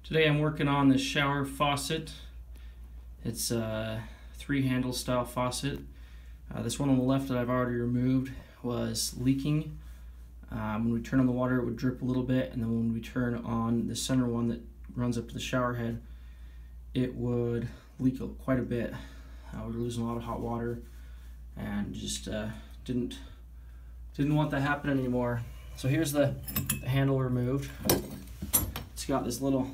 Today I'm working on this shower faucet. It's a 3-handle style faucet. This one on the left that I've already removed was leaking. When we turn on the water it would drip a little bit, and then when we turn on the center one that runs up to the shower head it would leak quite a bit. We were losing a lot of hot water and just didn't want that happening anymore. So here's the handle removed. It's got this little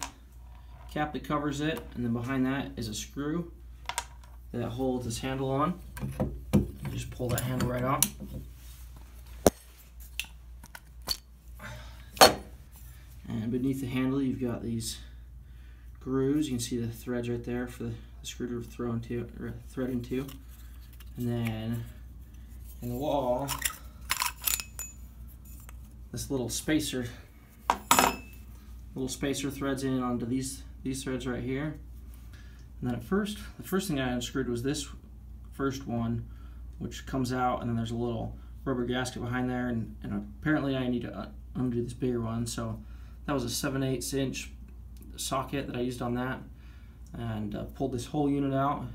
cap that covers it, and then behind that is a screw that holds this handle on. You just pull that handle right off. And beneath the handle you've got these grooves. You can see the threads right there for the screw to thread into. And then in the wall, this little spacer threads in onto these threads right here. And then the first thing I unscrewed was this first one, which comes out, and then there's a little rubber gasket behind there, and apparently I need to undo this bigger one. So that was a 7/8 inch socket that I used on that, and pulled this whole unit out.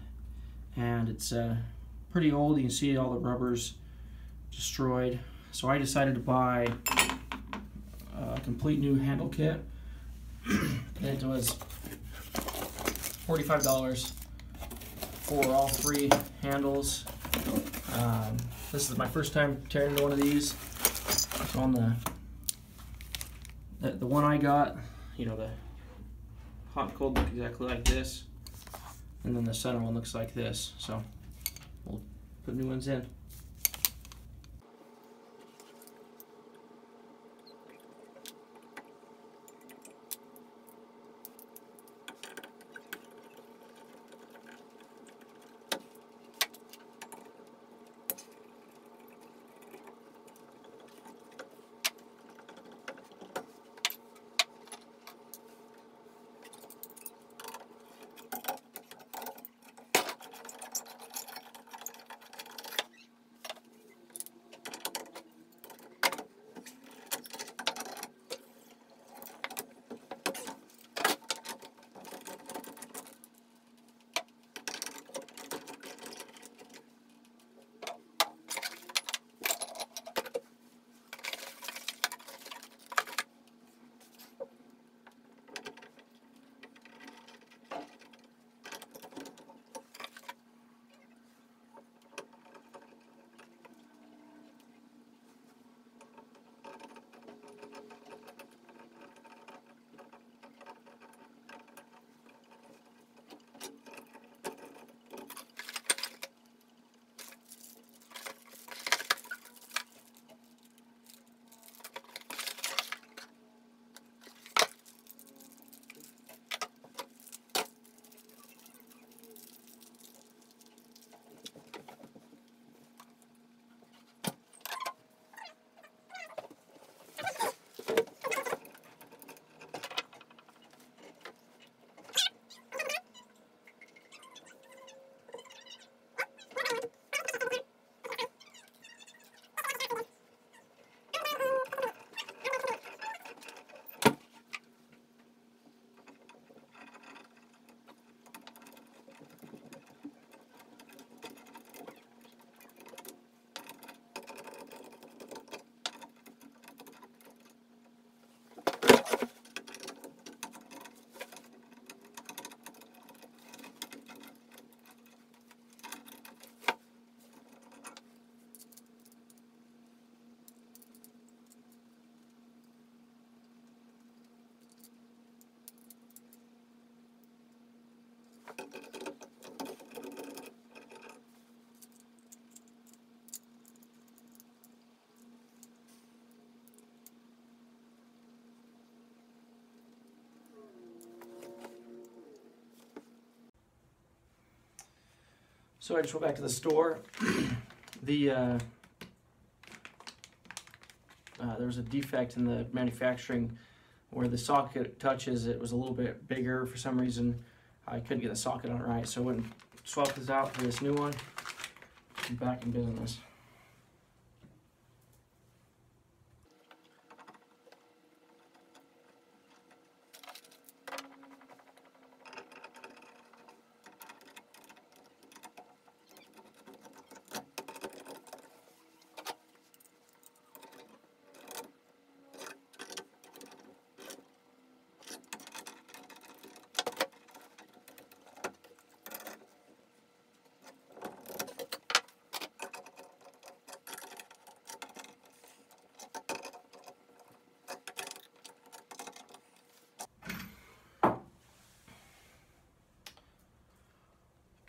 And it's pretty old. You can see all the rubber's destroyed. So I decided to buy a complete new handle kit. It was $45 for all 3 handles. This is my first time tearing into one of these. So on the one I got, you know, the hot and cold look exactly like this, and then the center one looks like this. So we'll put new ones in. So I just went back to the store. There was a defect in the manufacturing where the socket touches. It was a little bit bigger for some reason. I couldn't get the socket on it right, so I went and swapped this out for this new one. I'm back in business.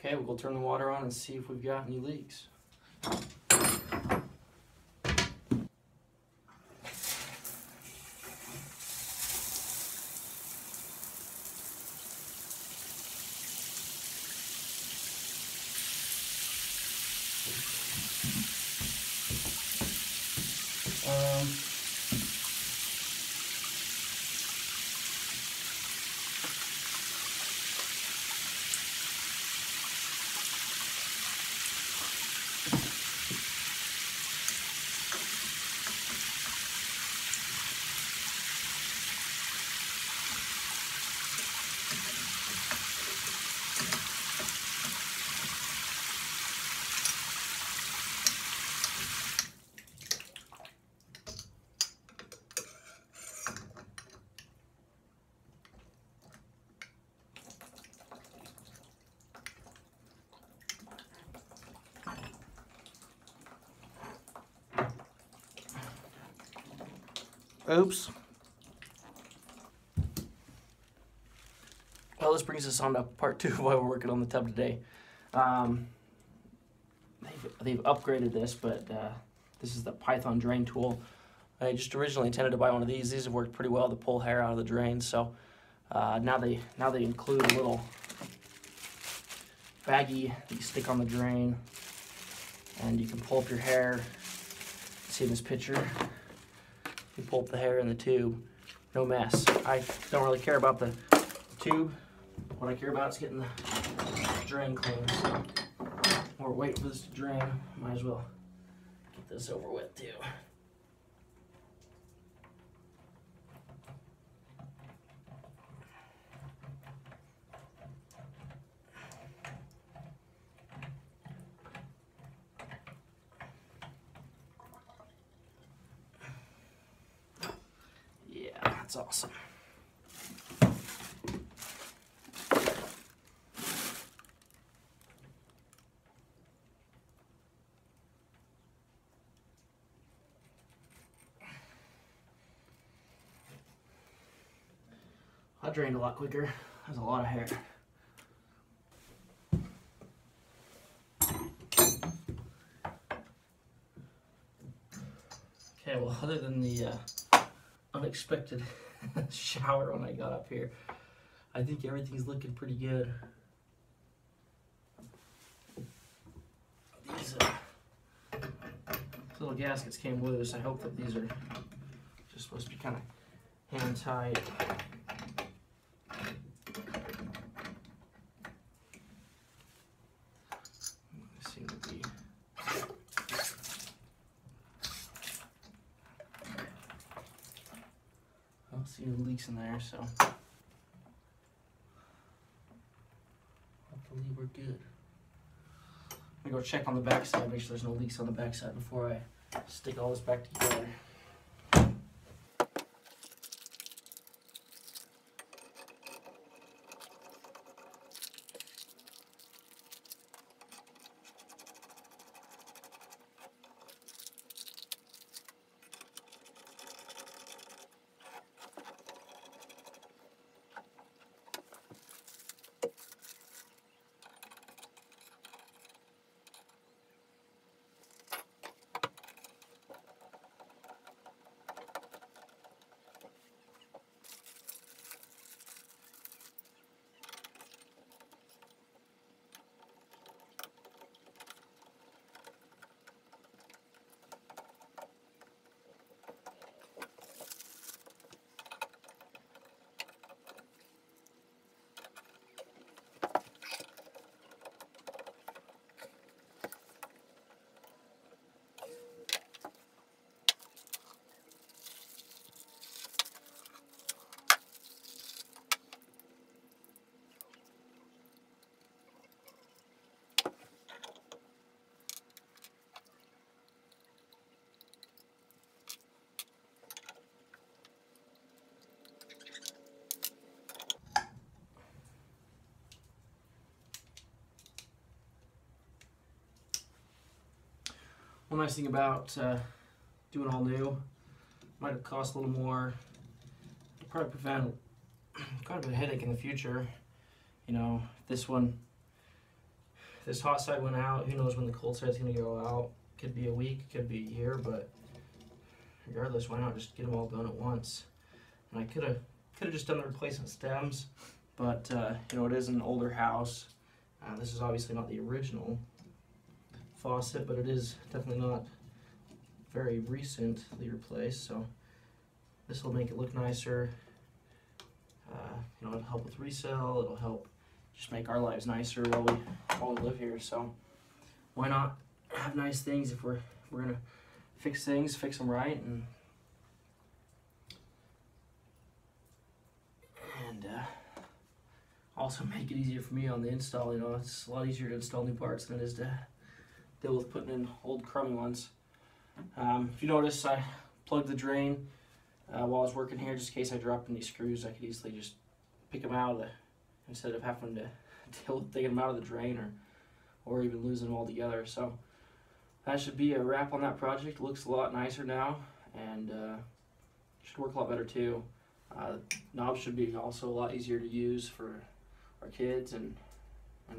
Okay, we'll go turn the water on and see if we've got any leaks. Oops. Well, this brings us on to part 2 of why we're working on the tub today. They've upgraded this, but this is the Python drain tool. I just originally intended to buy one of these. These have worked pretty well to pull hair out of the drain. So now they include a little baggie that you stick on the drain, and you can pull up your hair. See in this picture, you pull up the hair in the tube, no mess. I don't really care about the tube. What I care about is getting the drain clean. So while we're waiting for this to drain, might as well get this over with too. Yeah, that's awesome. I drained a lot quicker. There's a lot of hair. Okay, well, other than the unexpected shower when I got up here, I think everything's looking pretty good. These little gaskets came loose. I hope that these are just supposed to be kind of hand tight. I don't see any leaks in there, so I believe we're good. I'm gonna go check on the back side, make sure there's no leaks on the back side before I stick all this back together. One nice thing about doing all new, might have cost a little more, probably prevent quite a bit of headache in the future. You know, this one this hot side went out. Who knows when the cold side's gonna go out? Could be a week, could be a year, but regardless, why not just get them all done at once? And I could have just done the replacement stems, but you know, it is an older house. This is obviously not the original faucet, but it is definitely not very recently replaced, so this will make it look nicer. You know, it'll help with resale, it'll help just make our lives nicer while we live here. So why not have nice things if we're gonna fix things, fix them right, and also make it easier for me on the install. You know, it's a lot easier to install new parts than it is to deal with putting in old crummy ones. If you notice, I plugged the drain while I was working here, just in case I dropped any screws. I could easily just pick them out of instead of having to deal with taking them out of the drain or even losing them altogether. So that should be a wrap on that project. It looks a lot nicer now, and should work a lot better too. Knobs should be also a lot easier to use for our kids and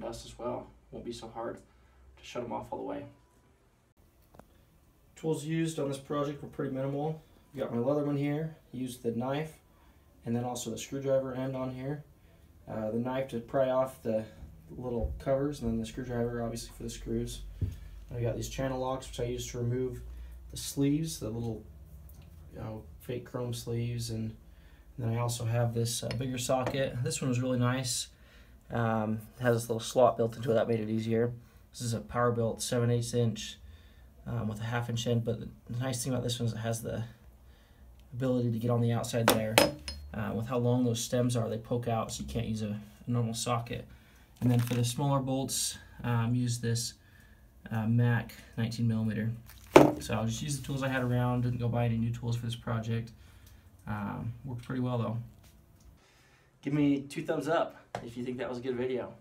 us as well. Won't be so hard to shut them off all the way. Tools used on this project were pretty minimal. Got my Leatherman here, used the knife, and then also the screwdriver end on here. The knife to pry off the little covers, and then the screwdriver obviously for the screws. I got these channel locks, which I use to remove the sleeves, the little, you know, fake chrome sleeves, and then I also have this bigger socket. This one was really nice. It has this little slot built into it that made it easier. This is a power built 7/8 inch with a 1/2 inch end, but the nice thing about this one is it has the ability to get on the outside there. With how long those stems are, they poke out, so you can't use a normal socket. And then for the smaller bolts, use this Mac 19mm. So I'll just use the tools I had around, didn't go buy any new tools for this project. Worked pretty well though. Give me 2 thumbs up if you think that was a good video.